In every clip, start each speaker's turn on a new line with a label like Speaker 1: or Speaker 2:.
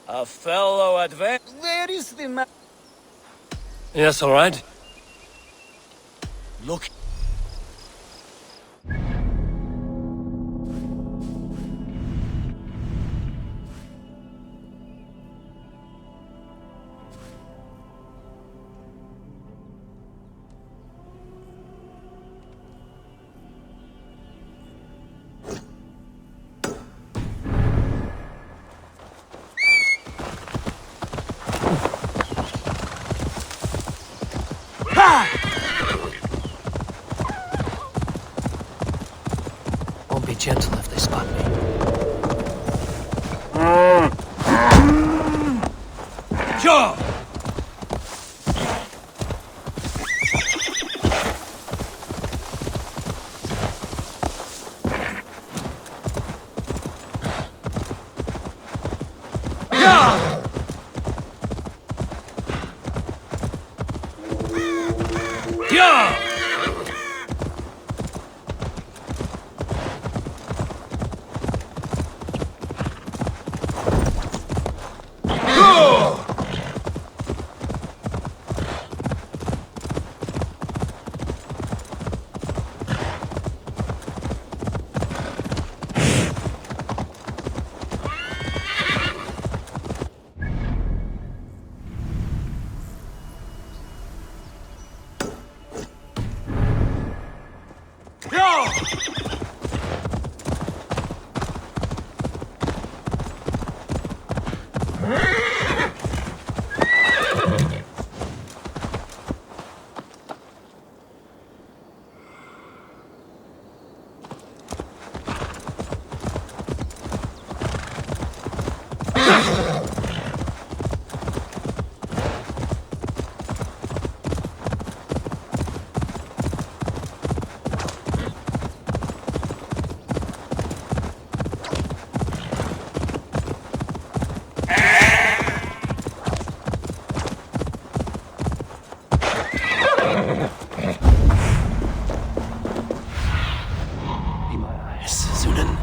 Speaker 1: A fellow advent. Where is the man?
Speaker 2: Yes, all right.
Speaker 1: Look.
Speaker 2: Won't be gentle if they spot me.
Speaker 1: Sure. Yeah!
Speaker 2: Be my eyes, Zunin.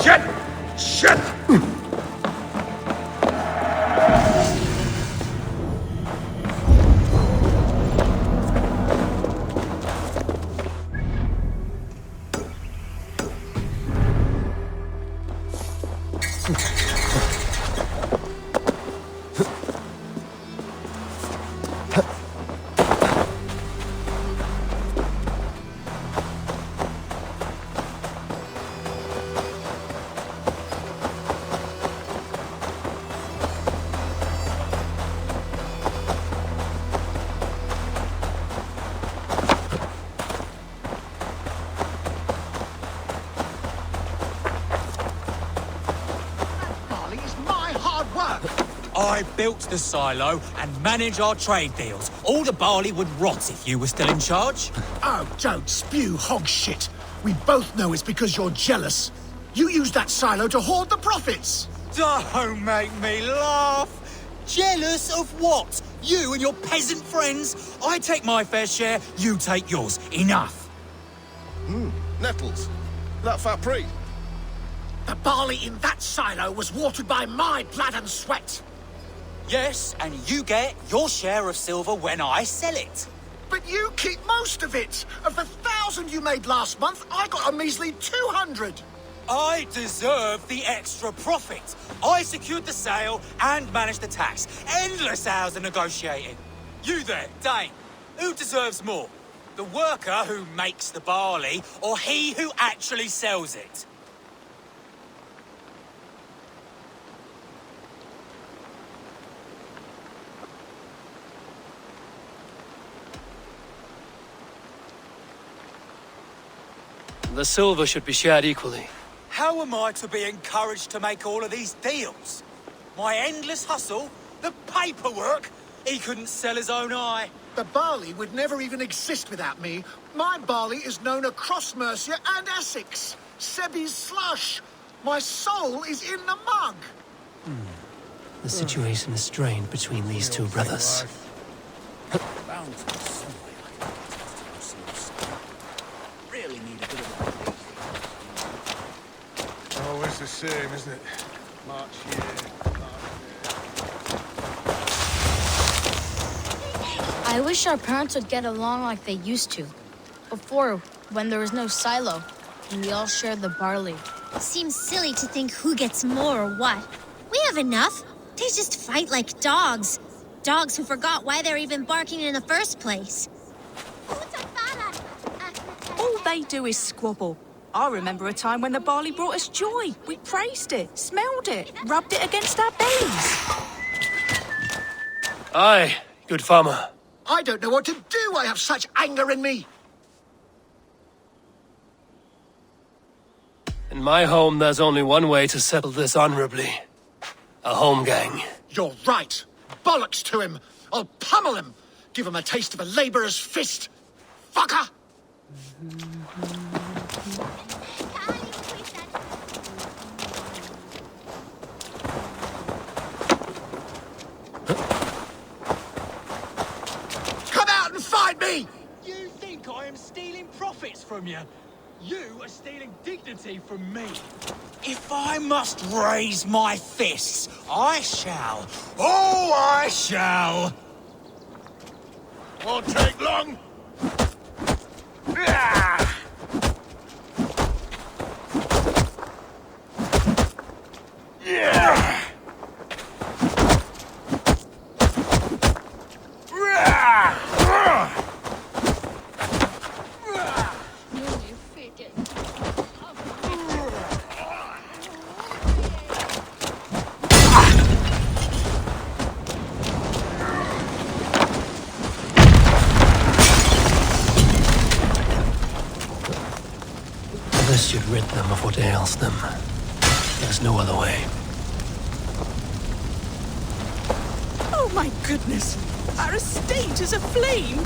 Speaker 1: Shit! Shit!
Speaker 3: I built the silo and manage our trade deals. All the barley would rot if you were still in charge.
Speaker 4: Oh, don't spew hog shit. We both know it's because you're jealous. You used that silo to hoard the profits.
Speaker 3: Don't make me laugh. Jealous of what? You and your peasant friends? I take my fair share, you take yours. Enough.
Speaker 5: Nettles. That fat breed.
Speaker 4: The barley in that silo was watered by my blood and sweat.
Speaker 3: Yes, and you get your share of silver when I sell it.
Speaker 4: But you keep most of it. Of the 1,000 you made last month, I got a measly 200.
Speaker 3: I deserve the extra profit. I secured the sale and managed the tax. Endless hours of negotiating. You there, Dane. Who deserves more? The worker who makes the barley, or he who actually sells it?
Speaker 2: The silver should be shared equally.
Speaker 3: How am I to be encouraged to make all of these deals? My endless hustle? The paperwork? He couldn't sell his own eye.
Speaker 4: The barley would never even exist without me. My barley is known across Mercia and Essex. Sebi's slush. My soul is in the mug.
Speaker 2: The situation is strained between these two brothers.
Speaker 1: Really need a bit of
Speaker 5: Always the same, isn't it? March here,
Speaker 6: I wish our parents would get along like they used to. Before, when there was no silo, and we all shared the barley.
Speaker 7: Seems silly to think who gets more or what. We have enough. They just fight like dogs. Dogs who forgot why they're even barking in the first place.
Speaker 8: All they do is squabble. I remember a time when the barley brought us joy. We praised it, smelled it, rubbed it against our bellies.
Speaker 2: Aye, good farmer.
Speaker 4: I don't know what to do. I have such anger in me.
Speaker 2: In my home, there's only one way to settle this honorably. A home gang.
Speaker 4: You're right. Bollocks to him. I'll pummel him. Give him a taste of a labourer's fist. Fucker! Come out and fight me!
Speaker 3: You think I am stealing profits from you? You are stealing dignity from me. If I must raise my fists, I shall. Oh, I shall.
Speaker 5: Won't take long.
Speaker 2: This should rid them of what ails them. There's no other way.
Speaker 8: Oh my goodness! Our estate is aflame!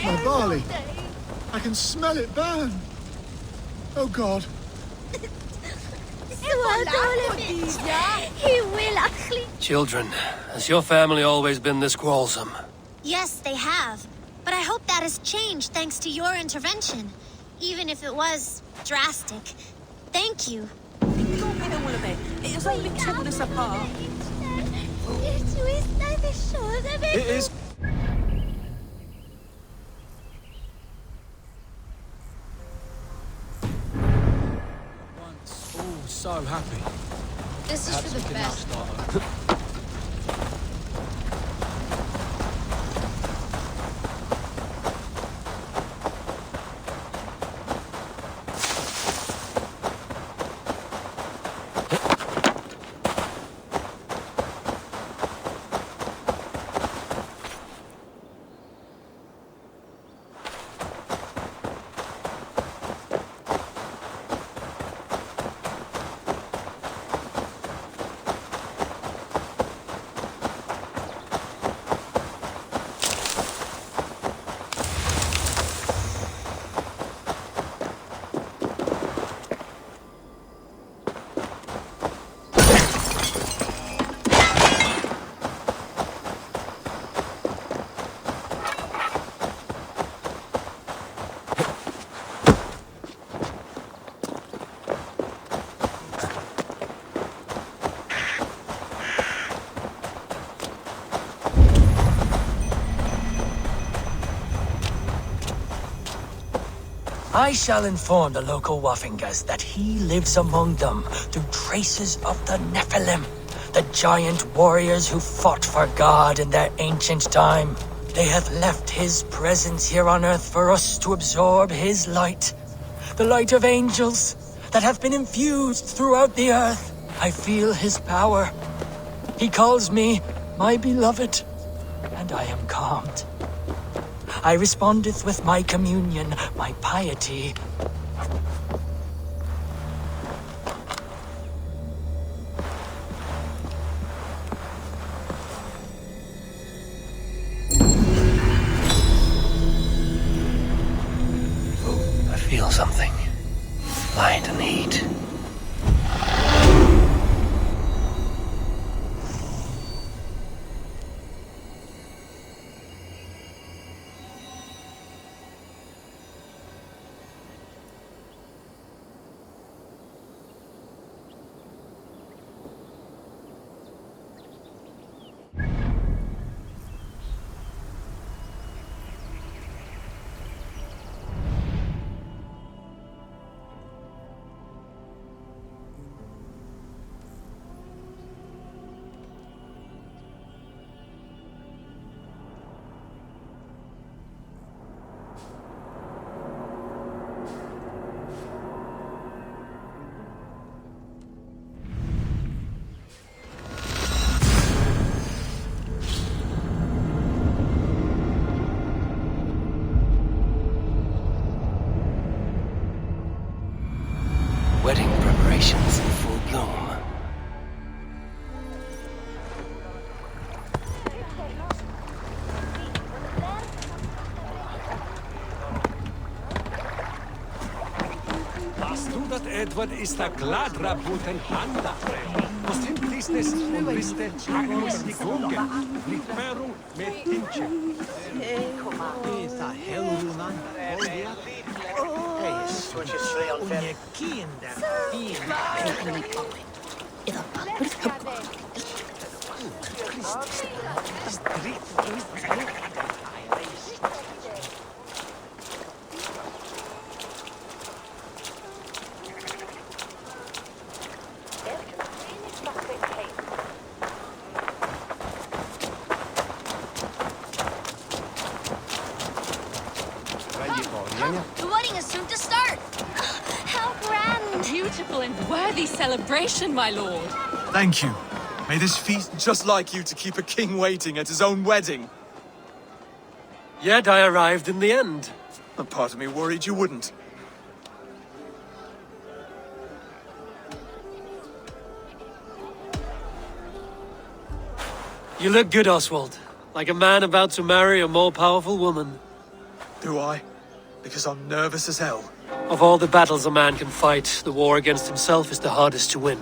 Speaker 4: My barley. I can smell it burn. Oh, God.
Speaker 2: Children, has your family always been this quarrelsome?
Speaker 7: Yes, they have. But I hope that has changed thanks to your intervention. even if it was drastic. Thank you.
Speaker 8: Ignore me all of it. It has only torn us apart.
Speaker 3: It is. Once all so happy.
Speaker 6: This is for the best.
Speaker 9: I shall inform the local Waffingas that he lives among them through traces of the Nephilim, the giant warriors who fought for God in their ancient time. They have left his presence here on earth for us to absorb his light, the light of angels that have been infused throughout the earth. I feel his power. He calls me my beloved, and I am calmed. I respondeth with my communion, my piety.
Speaker 2: I feel something. Light and heat. Wedding preparations in full bloom.
Speaker 10: Hast du dat Edward is da gladra buten handa? Post him plisnes und liste hakus di kunge. Liferu met tinche.
Speaker 4: Ita hellunan.
Speaker 6: The wedding is soon to start.
Speaker 7: How grand!
Speaker 8: Beautiful and worthy celebration, my lord.
Speaker 3: Thank you. May this feast just like you to keep a king waiting at his own wedding.
Speaker 2: Yet I arrived in the end.
Speaker 3: A part of me worried you wouldn't.
Speaker 2: You look good, Oswald. Like a man about to marry a more powerful woman.
Speaker 3: Do I? Because I'm nervous as hell.
Speaker 2: Of all the battles a man can fight, the war against himself is the hardest to win.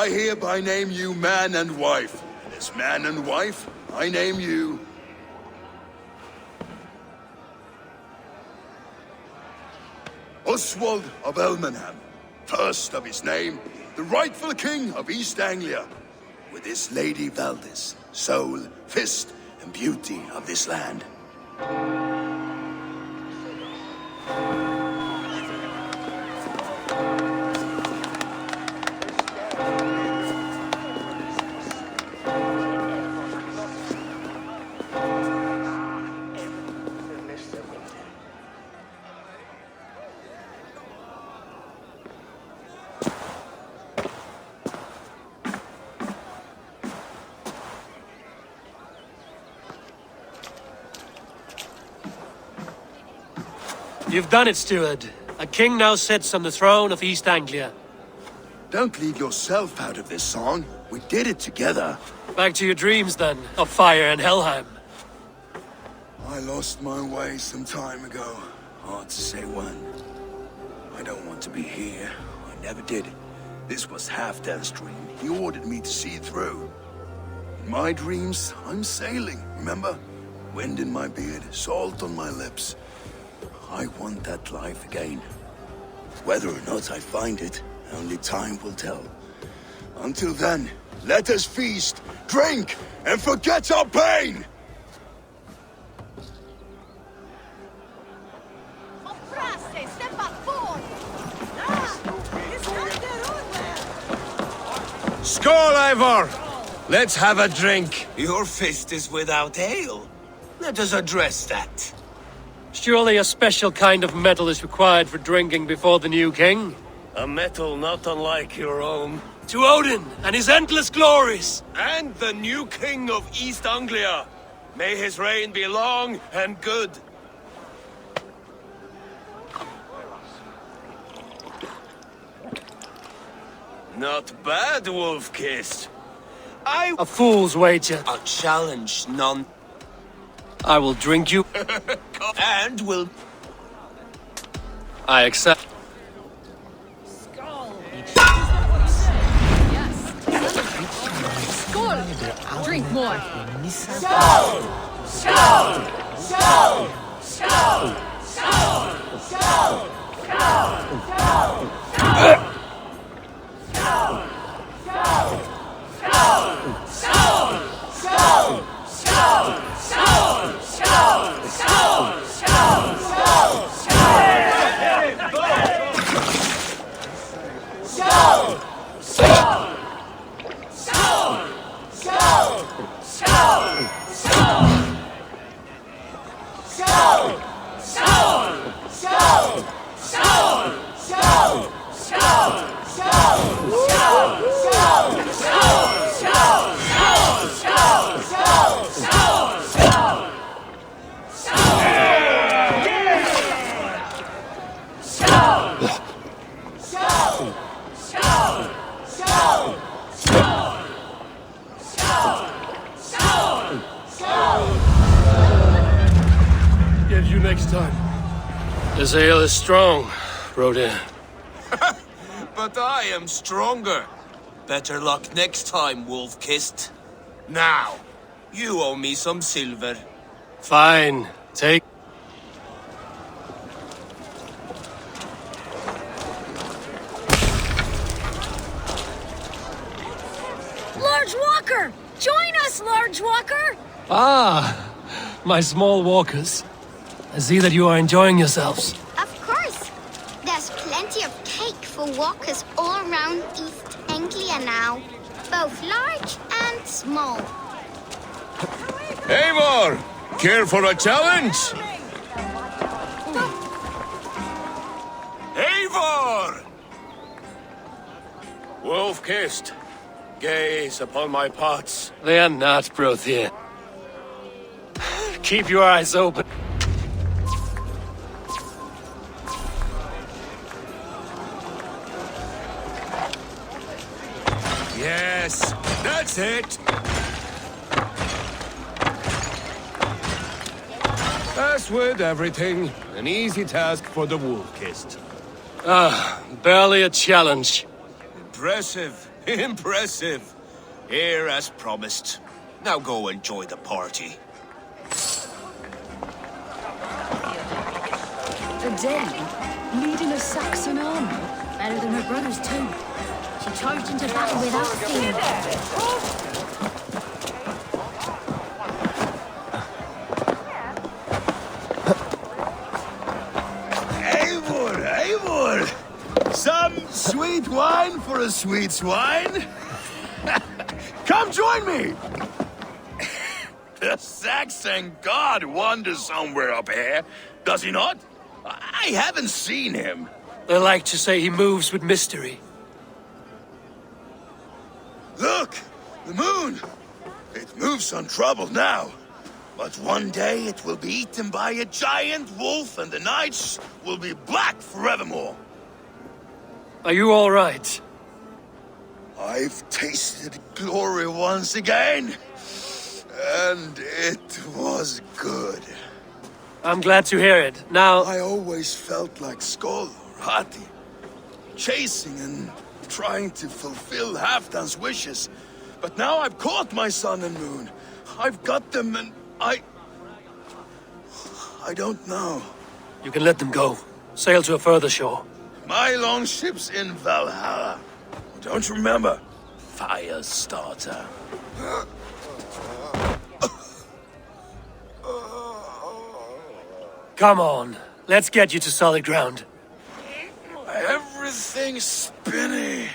Speaker 11: I hereby name you man and wife. And as man and wife, I name you... Oswald of Elmenham, first of his name, the rightful king of East Anglia, with his lady Valdis, soul, fist, and beauty of this land.
Speaker 2: You've done it, steward. A king now sits on the throne of East Anglia.
Speaker 11: Don't leave yourself out of this song. We did it together.
Speaker 2: Back to your dreams, then, of fire and Helheim.
Speaker 11: I lost my way some time ago. Hard to say when. I don't want to be here. I never did. This was Halfdan's dream. He ordered me to see it through. In my dreams, I'm sailing, remember? Wind in my beard, salt on my lips. I want that life again. Whether or not I find it, only time will tell. Until then, let us feast, drink, and forget our pain!
Speaker 10: Skål, Ivor! Let's have a drink.
Speaker 3: Your fist is without ale. Let us address that.
Speaker 2: Surely a special kind of metal is required for drinking before the new king?
Speaker 10: A metal not unlike your own.
Speaker 2: To Odin and his endless glories!
Speaker 10: And the new king of East Anglia. May his reign be long and good. Not bad, Wolf-Kissed.
Speaker 2: A fool's wager.
Speaker 3: A challenge none.
Speaker 2: I will drink you.
Speaker 3: And will...
Speaker 2: I accept.
Speaker 12: Skål! Drink more.
Speaker 13: Skål! Skål! Skål! Skål! Skål! Skål! Skål!
Speaker 2: Get you next time. This ale is strong, Rodin.
Speaker 3: But I am stronger. Better luck next time, Wolf-Kissed. Now, you owe me some silver.
Speaker 2: Fine. Take...
Speaker 7: Large Walker! Join us, Large Walker!
Speaker 2: Ah, my small walkers. I see that you are enjoying yourselves.
Speaker 14: Of course. There's plenty of cake for walkers all around East Anglia now. Both large and small.
Speaker 10: Eivor! Care for a challenge? Eivor! Wolf-Kissed, gaze upon my pots.
Speaker 2: They are not, Brothir. Keep your eyes open.
Speaker 10: Yes, that's it. As with everything, an easy task for the Wolf-Kissed.
Speaker 2: Ah, barely a challenge.
Speaker 3: Impressive.
Speaker 11: Impressive. Here as promised. Now go enjoy the party.
Speaker 12: A Dane, leading a Saxon army. Better than her brothers, too. She charged into battle without fear.
Speaker 11: Eivor! Some sweet wine for a sweet swine? Come join me! The Saxon god wanders somewhere up here, does he not? I haven't seen him.
Speaker 2: They like to say he moves with mystery.
Speaker 11: Look! The moon! It moves untroubled now. But one day it will be eaten by a giant wolf and the nights will be black forevermore.
Speaker 2: Are you all right?
Speaker 11: I've tasted glory once again. And it was good.
Speaker 2: I'm glad to hear it. Now...
Speaker 11: I always felt like Skoll or Hati. Chasing and trying to fulfill Halfdan's wishes. But now I've caught my sun and moon. I've got them and I don't know.
Speaker 2: You can let them go. Sail to a further shore.
Speaker 11: My longship's in Valhalla. Don't you remember? Firestarter.
Speaker 2: Come on. Let's get you to solid ground.
Speaker 11: Everything's spinny.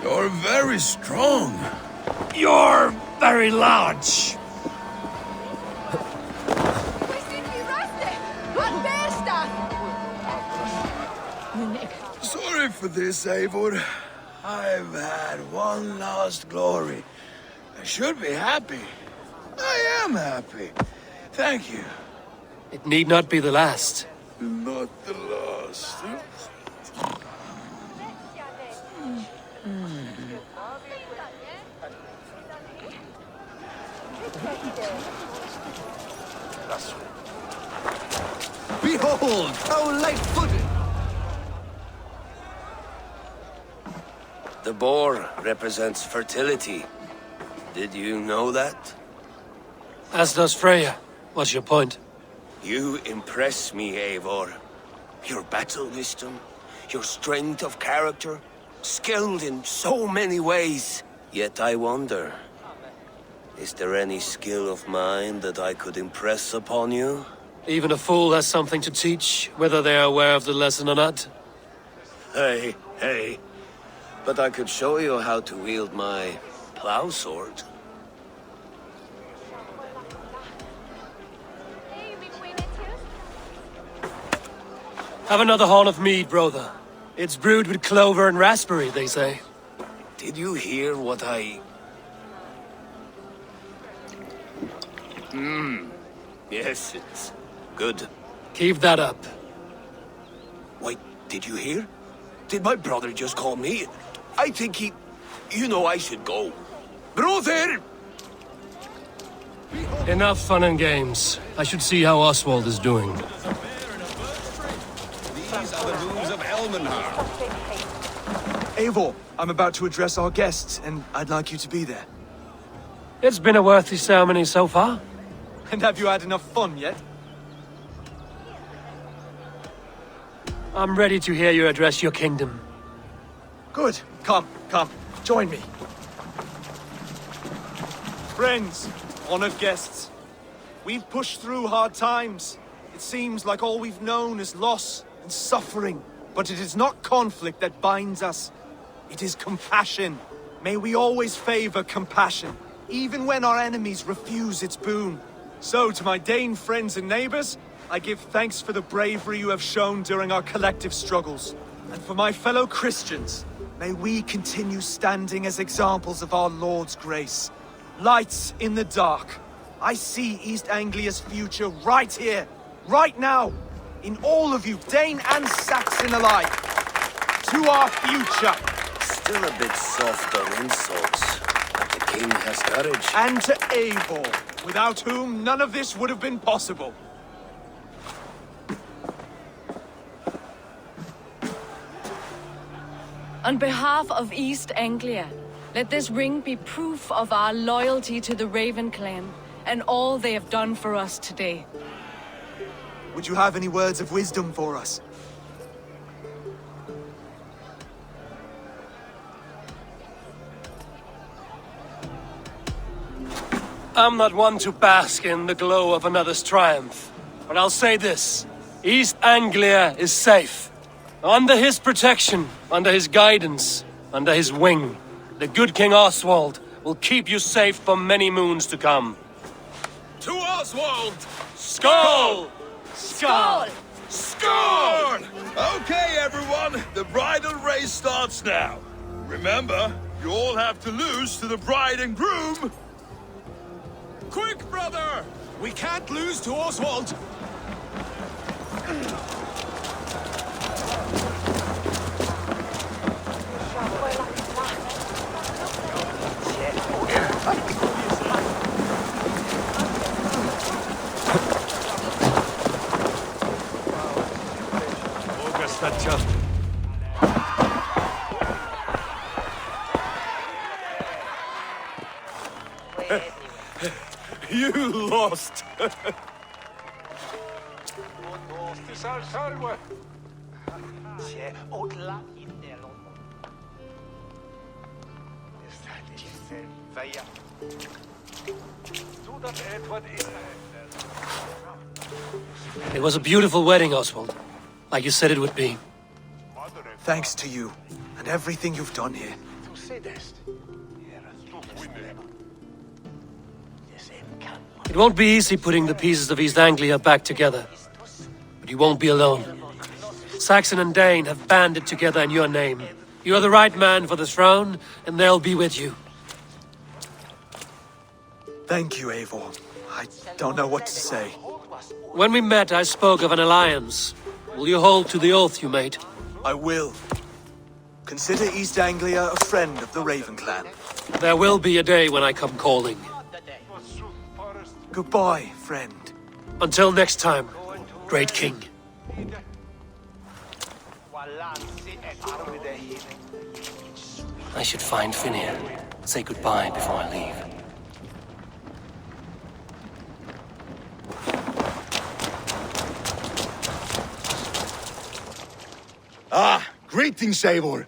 Speaker 11: You're very strong. You're very large. Sorry for this, Eivor. I've had one last glory. I should be happy. I am happy. Thank you.
Speaker 2: It need not be the last.
Speaker 11: Not the last.
Speaker 5: Behold, how light-footed!
Speaker 15: The boar represents fertility. Did you know that?
Speaker 2: As does Freya. What's your point?
Speaker 15: You impress me, Eivor. Your battle wisdom, your strength of character, skilled in so many ways. Yet I wonder, is there any skill of mine that I could impress upon you?
Speaker 2: Even a fool has something to teach, whether they are aware of the lesson or not.
Speaker 15: Hey. But I could show you how to wield my plow sword.
Speaker 2: Have another horn of mead, brother. It's brewed with clover and raspberry, they say.
Speaker 15: Did you hear what I... Yes, it's good.
Speaker 2: Keep that up.
Speaker 15: Wait, did you hear? Did my brother just call me? I think he... You know I should go. Brother!
Speaker 2: Enough fun and games. I should see how Oswald is doing.
Speaker 5: These are the rooms of Elmenhar. Eivor, I'm about to address our guests, and I'd like you to be there.
Speaker 2: It's been a worthy ceremony so far.
Speaker 5: And have you had enough fun yet?
Speaker 2: I'm ready to hear you address your kingdom.
Speaker 5: Good. Come, join me. Friends, honored guests, we've pushed through hard times. It seems like all we've known is loss and suffering. But it is not conflict that binds us. It is compassion. May we always favor compassion, even when our enemies refuse its boon. So, to my Dane friends and neighbors, I give thanks for the bravery you have shown during our collective struggles. And for my fellow Christians, may we continue standing as examples of our Lord's grace. Lights in the dark. I see East Anglia's future right here, right now, in all of you, Dane and Saxon alike. To our future.
Speaker 15: Still a bit soft on insults, but the king has courage.
Speaker 5: And to Eivor, without whom none of this would have been possible.
Speaker 12: On behalf of East Anglia, let this ring be proof of our loyalty to the Raven clan and all they have done for us today.
Speaker 5: Would you have any words of wisdom for us?
Speaker 2: I'm not one to bask in the glow of another's triumph, but I'll say this. East Anglia is safe. Under his protection, under his guidance, under his wing, the good King Oswald will keep you safe for many moons to come.
Speaker 1: To Oswald!
Speaker 2: Skull!
Speaker 12: Skull!
Speaker 1: Score! Okay, everyone, the bridal race starts now. Remember, you all have to lose to the bride and groom. Quick, brother! We can't lose to Oswald. You lost.
Speaker 2: It was a beautiful wedding, Oswald. Like you said it would be.
Speaker 5: Thanks to you, and everything you've done here.
Speaker 2: It won't be easy putting the pieces of East Anglia back together. But you won't be alone. Saxon and Dane have banded together in your name. You are the right man for the throne, and they'll be with you.
Speaker 5: Thank you, Eivor. I don't know what to say.
Speaker 2: When we met, I spoke of an alliance. Will you hold to the oath you made?
Speaker 5: I will. Consider East Anglia a friend of the Raven clan.
Speaker 2: There will be a day when I come calling.
Speaker 5: Goodbye, friend.
Speaker 2: Until next time, Great King. I should find Finir. Say goodbye before I leave.
Speaker 11: Ah, greetings, Eivor.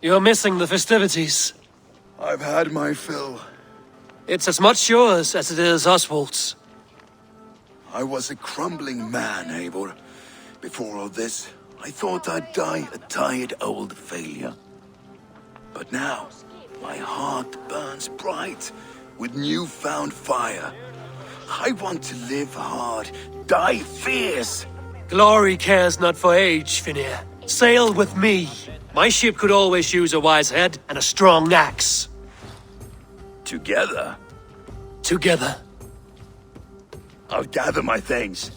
Speaker 2: You're missing the festivities.
Speaker 11: I've had my fill.
Speaker 2: It's as much yours as it is Oswald's.
Speaker 11: I was a crumbling man, Eivor. Before all this, I thought I'd die a tired old failure. But now, my heart burns bright with newfound fire. I want to live hard, die fierce.
Speaker 2: Glory cares not for age, Finir. Sail with me. My ship could always use a wise head and a strong axe.
Speaker 11: Together?
Speaker 2: Together.
Speaker 11: I'll gather my things.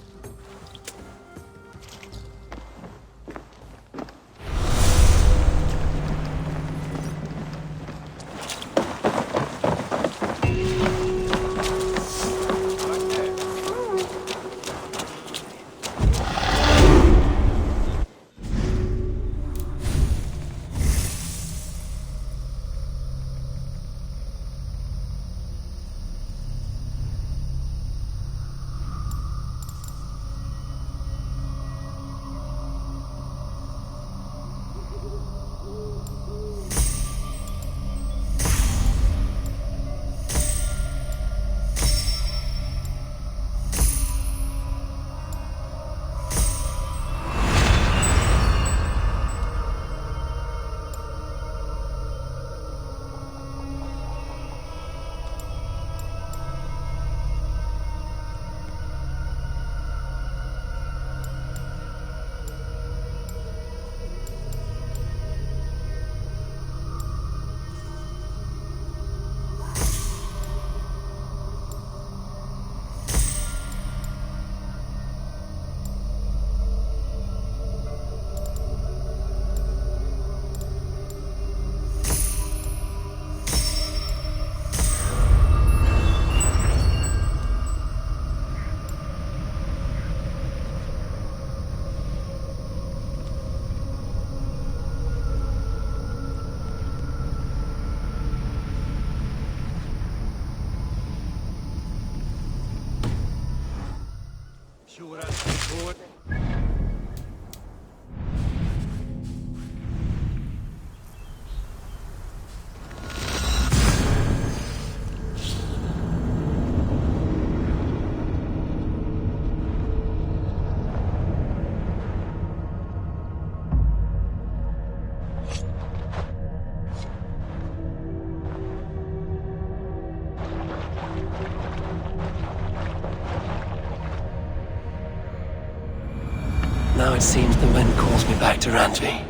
Speaker 2: Now it seems the wind calls me back to Randvi.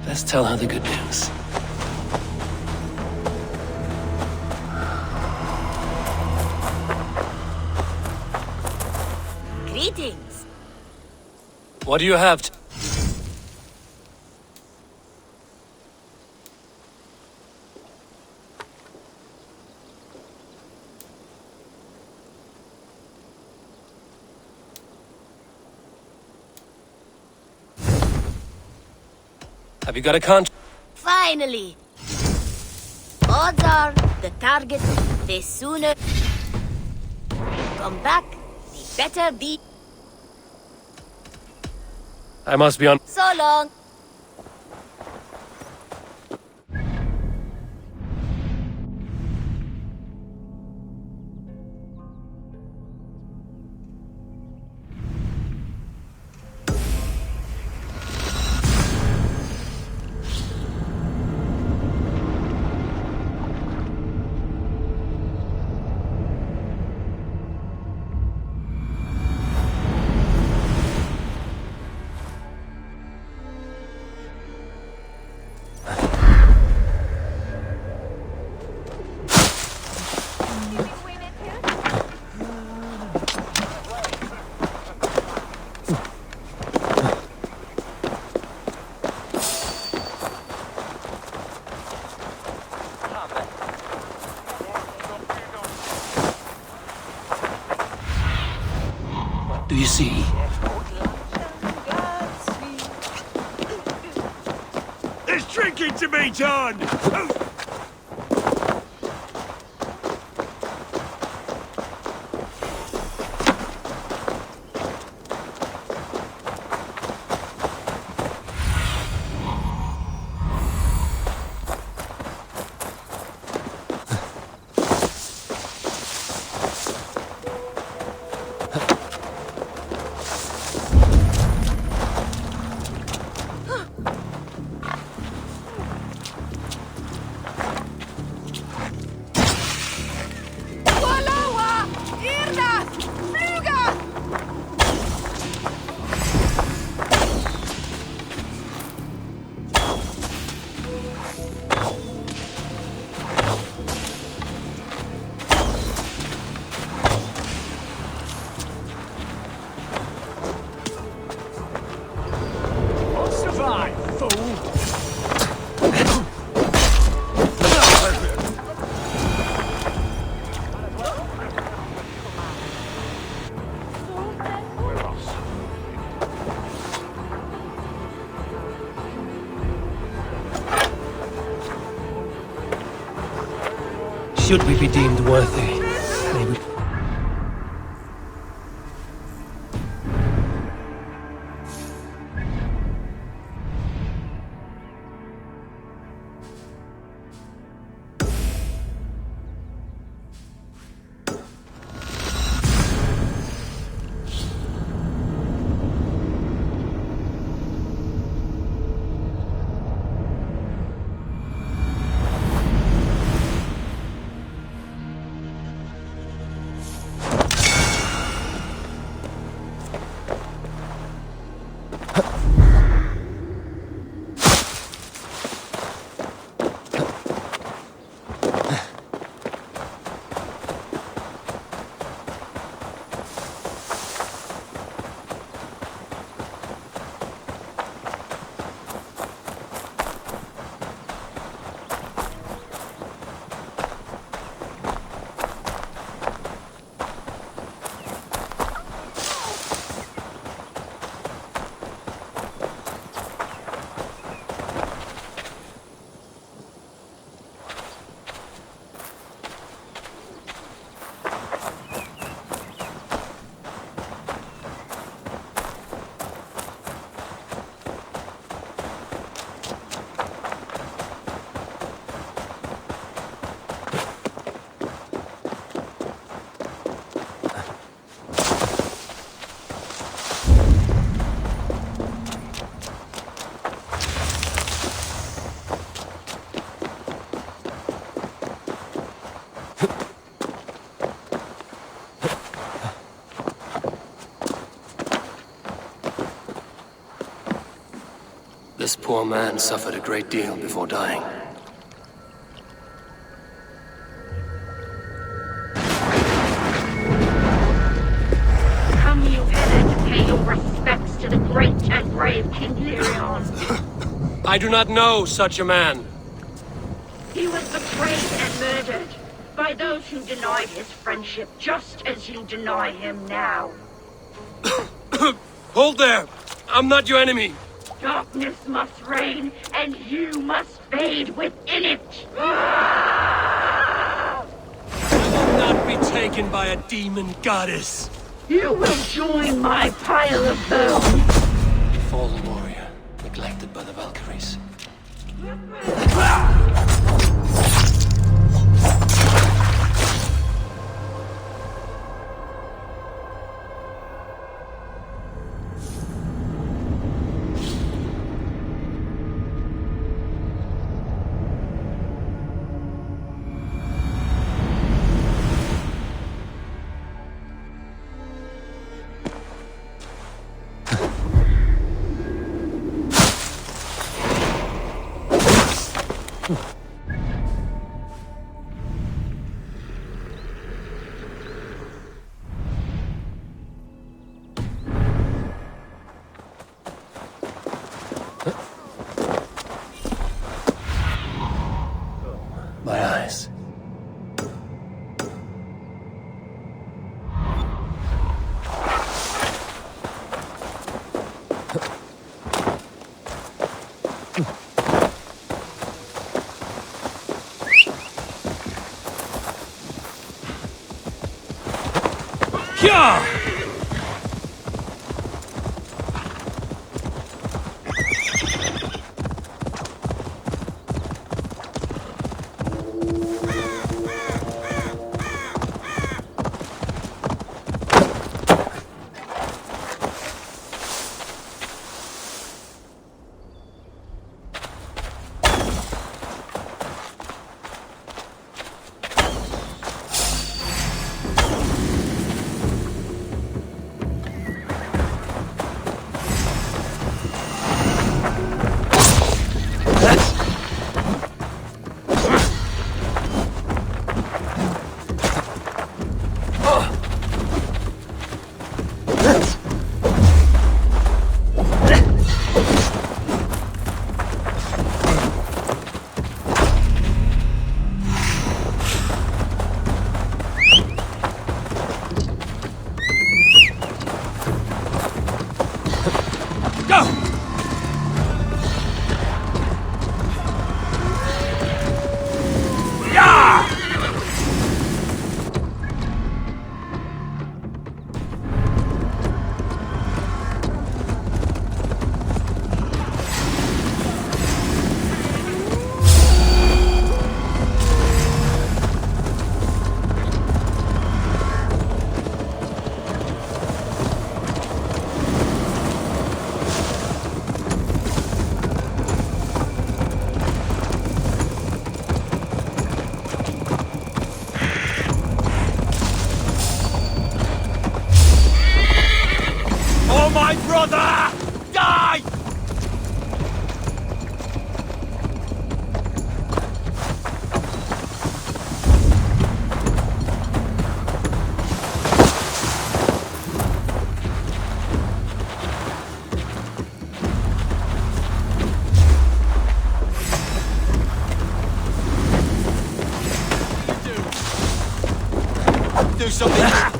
Speaker 2: Let's tell her the good news.
Speaker 13: Greetings.
Speaker 2: What do you have to... Have you got a contract?
Speaker 13: Finally. Odds are the target, the sooner come back, the better the...
Speaker 2: I must be on...
Speaker 13: So long.
Speaker 2: Do you see?
Speaker 1: There's drinking to be done!
Speaker 2: Should we be deemed worthy? Maybe. poor man suffered a great deal before dying.
Speaker 16: Come you hither to pay your respects to the great and brave King Lyrion.
Speaker 2: I do not know such a man.
Speaker 16: He was betrayed and murdered by those who denied his friendship, just as you deny him now.
Speaker 2: Hold there! I'm not your enemy!
Speaker 16: Darkness must reign, and you must fade within it!
Speaker 2: I will not be taken by a demon goddess!
Speaker 16: You will join my pile of bones!
Speaker 2: Fallen warrior, neglected by the Valkyries. My eyes. Yeah!
Speaker 3: My brother! Die! Do something!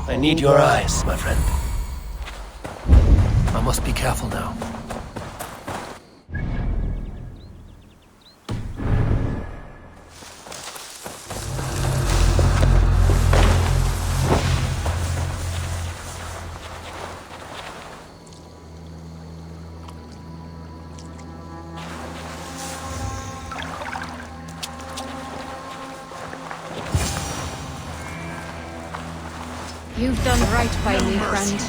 Speaker 2: I need your eyes, my friend. I must be careful now.
Speaker 12: You've done right by me, friend.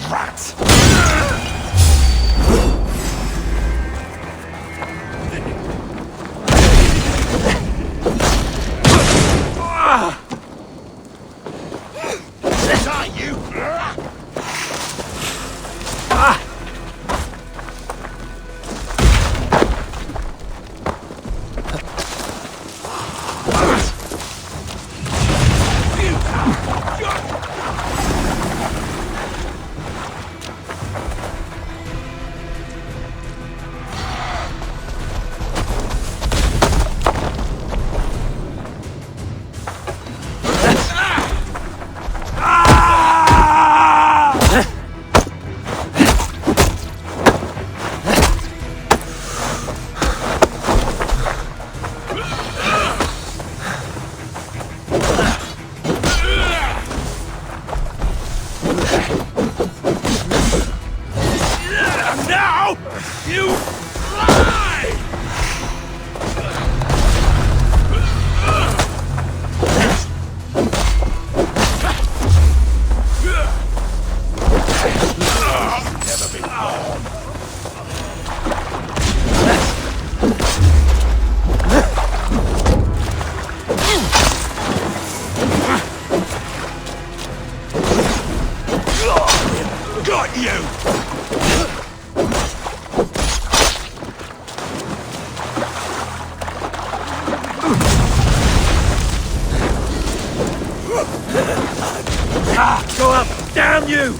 Speaker 1: Got you!
Speaker 10: Go up! Damn you!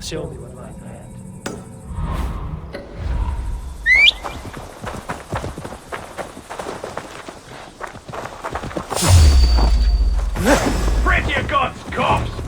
Speaker 9: Show me what lies ahead.
Speaker 10: Pray to your gods, cops!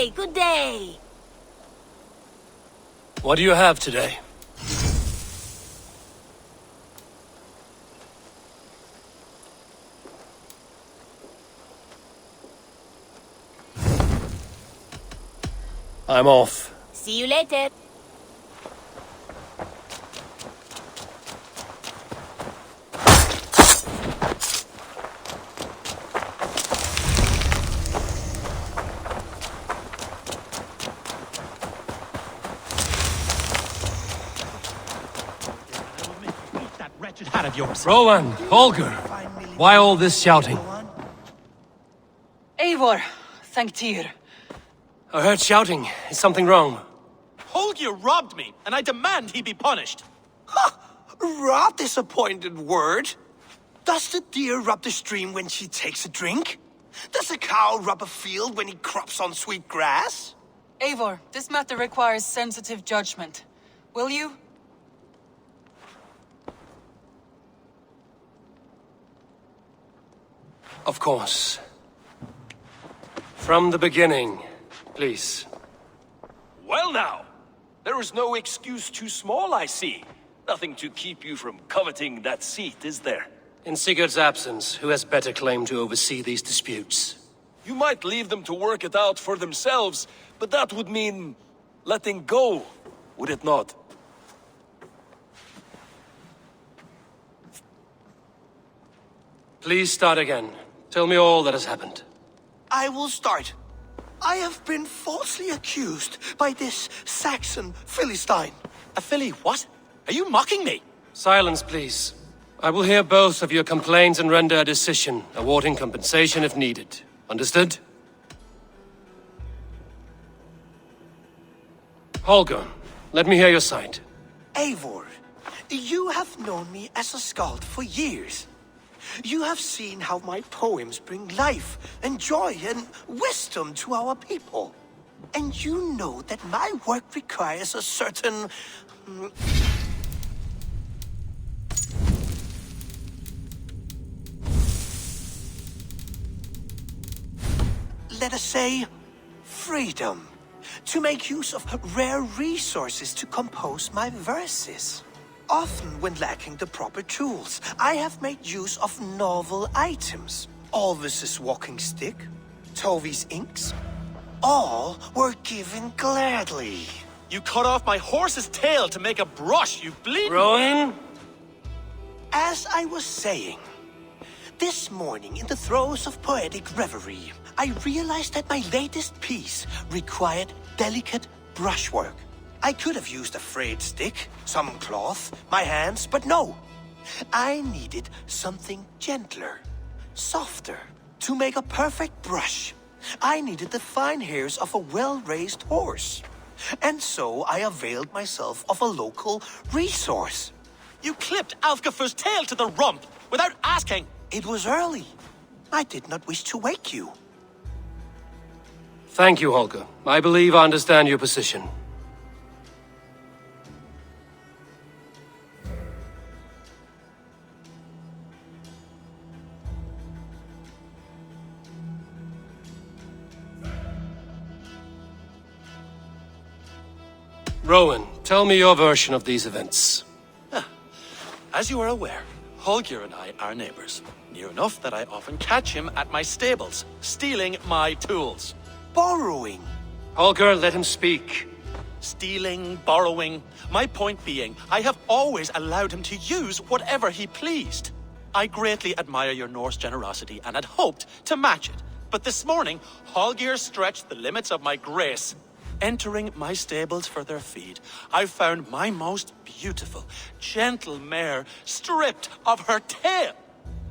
Speaker 13: day, good day.
Speaker 2: What do you have today? I'm off.
Speaker 13: See you later.
Speaker 10: Hat of yours.
Speaker 2: Rowan, Holger, why all this shouting?
Speaker 8: Eivor, thank Tyr.
Speaker 2: I heard shouting. Is something wrong?
Speaker 5: Holger robbed me, and I demand he be punished.
Speaker 17: Rot is a pointed word. Does the deer rub the stream when she takes a drink? Does a cow rub a field when he crops on sweet grass?
Speaker 8: Eivor, this matter requires sensitive judgment. Will you?
Speaker 2: Of course. From the beginning, please.
Speaker 18: Well now, there is no excuse too small, I see. Nothing to keep you from coveting that seat, is there?
Speaker 2: In Sigurd's absence, who has better claim to oversee these disputes?
Speaker 18: You might leave them to work it out for themselves, but that would mean letting go, would it not?
Speaker 2: Please start again. Tell me all that has happened.
Speaker 17: I will start. I have been falsely accused by this Saxon Philistine.
Speaker 5: A Philly what? Are you mocking me?
Speaker 2: Silence, please. I will hear both of your complaints and render a decision, awarding compensation if needed. Understood? Holger, let me hear your side.
Speaker 17: Eivor, you have known me as a skald for years. You have seen how my poems bring life and joy and wisdom to our people. And you know that my work requires a certain... let us say, freedom, to make use of rare resources to compose my verses. Often when lacking the proper tools, I have made use of novel items. Alvis's walking stick, Tovi's inks, all were given gladly.
Speaker 5: You cut off my horse's tail to make a brush, you bleed.
Speaker 2: Rowan?
Speaker 17: As I was saying, this morning in the throes of poetic reverie, I realized that my latest piece required delicate brushwork. I could have used a frayed stick, some cloth, my hands, but no. I needed something gentler, softer. To make a perfect brush, I needed the fine hairs of a well-raised horse. And so I availed myself of a local resource.
Speaker 5: You clipped Alfgafu's tail to the rump without asking.
Speaker 17: It was early. I did not wish to wake you.
Speaker 2: Thank you, Holger. I believe I understand your position. Rowan, tell me your version of these events.
Speaker 5: As you are aware, Holger and I are neighbors. Near enough that I often catch him at my stables, stealing my tools.
Speaker 17: Borrowing.
Speaker 2: Holger, let him speak.
Speaker 5: Stealing, borrowing. My point being, I have always allowed him to use whatever he pleased. I greatly admire your Norse generosity and had hoped to match it. But this morning, Holger stretched the limits of my grace. Entering my stables for their feed, I found my most beautiful, gentle mare stripped of her tail.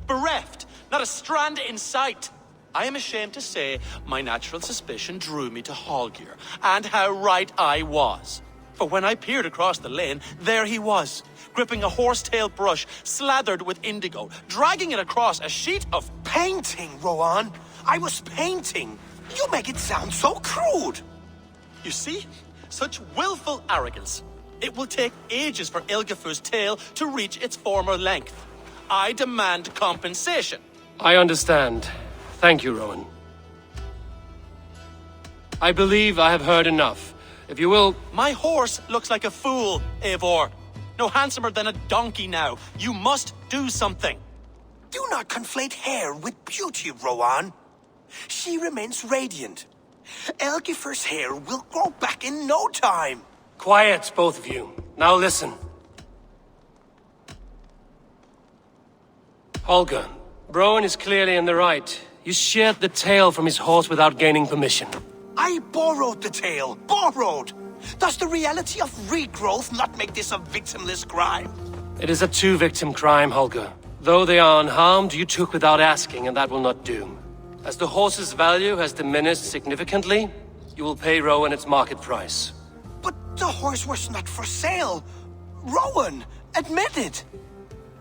Speaker 5: Bereft, not a strand in sight. I am ashamed to say my natural suspicion drew me to Holger, and how right I was. For when I peered across the lane, there he was, gripping a horsetail brush slathered with indigo, dragging it across a sheet of
Speaker 17: painting, Rowan. I was painting. You make it sound so crude.
Speaker 5: You see? Such willful arrogance. It will take ages for Ilgafu's tail to reach its former length. I demand compensation.
Speaker 2: I understand. Thank you, Rowan. I believe I have heard enough. If you will...
Speaker 17: My horse looks like a fool, Eivor. No handsomer than a donkey now. You must do something. Do not conflate hair with beauty, Rowan. She remains radiant. Elgifer's hair will grow back in no time.
Speaker 2: Quiet, both of you. Now listen. Holger, Rowan is clearly in the right. You sheared the tail from his horse without gaining permission.
Speaker 17: I borrowed the tail. Borrowed! Does the reality of regrowth not make this a victimless crime?
Speaker 2: It is a two-victim crime, Holger. Though they are unharmed, you took without asking, and that will not do. As the horse's value has diminished significantly, you will pay Rowan its market price.
Speaker 17: But the horse was not for sale. Rowan, admit it.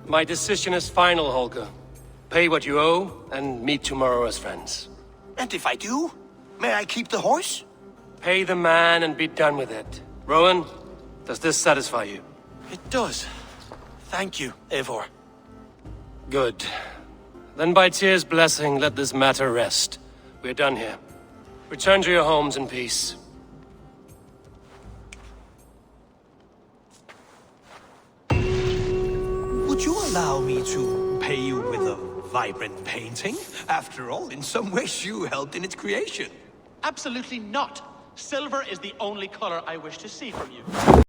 Speaker 2: My decision is final, Holger. Pay what you owe, and meet tomorrow as friends.
Speaker 17: And if I do, may I keep the horse?
Speaker 2: Pay the man and be done with it. Rowan, does this satisfy you?
Speaker 17: It does. Thank you, Eivor.
Speaker 2: Good. Then by Tyr's blessing, let this matter rest. We're done here. Return to your homes in peace.
Speaker 17: Would you allow me to pay you with a vibrant painting? After all, in some ways you helped in its creation.
Speaker 19: Absolutely not. Silver is the only color I wish to see from you.